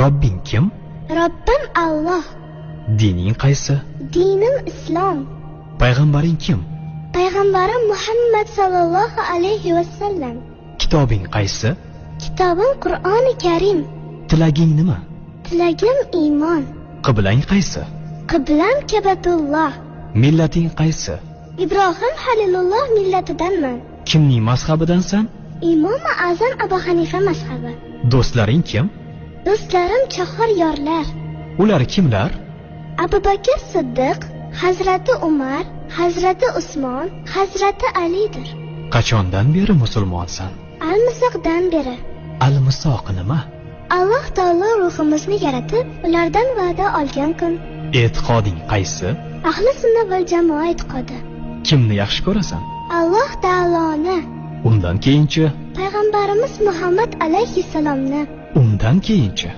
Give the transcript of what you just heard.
Robbing kim? Robbim Alloh. Dining qaysi? Dinim Islom. Payg'ambaring kim? Payg'ambarim Muhammad sallallohu alayhi vasallam. Kitobing qaysi? Kitobim Qur'oni Karim. Tilaging nima? Tilagim iymon. Qiblang qaysi? Qiblam Kabatulloh. Millating qaysi? Ibrohim Halilulloh millatidanman. Kimning mazhabidansan? Imom Azam Abu Hanifa mazhabi. Do'stlaring kim? Do'stlarim chahor yorlar. Ular kimlar? Abu Bakr Siddiq, Hazrati Umar, Hazrati Usmon, Hazrati Alidir. Qachondan beri musulmonsan? Al-Misoqdan beri. Al-Misoq nima? Alloh taolo ruhimizni yaratib, ulardan va'da olgan kun. E'tiqoding qaysi? Ahli sunna val jamoa e'tiqodi. Kimni yaxshi ko'rasan? Alloh taoloni. Undan keyinchi? Payg'ambarimiz Muhammad alayhissalomni. Undan keyinchi?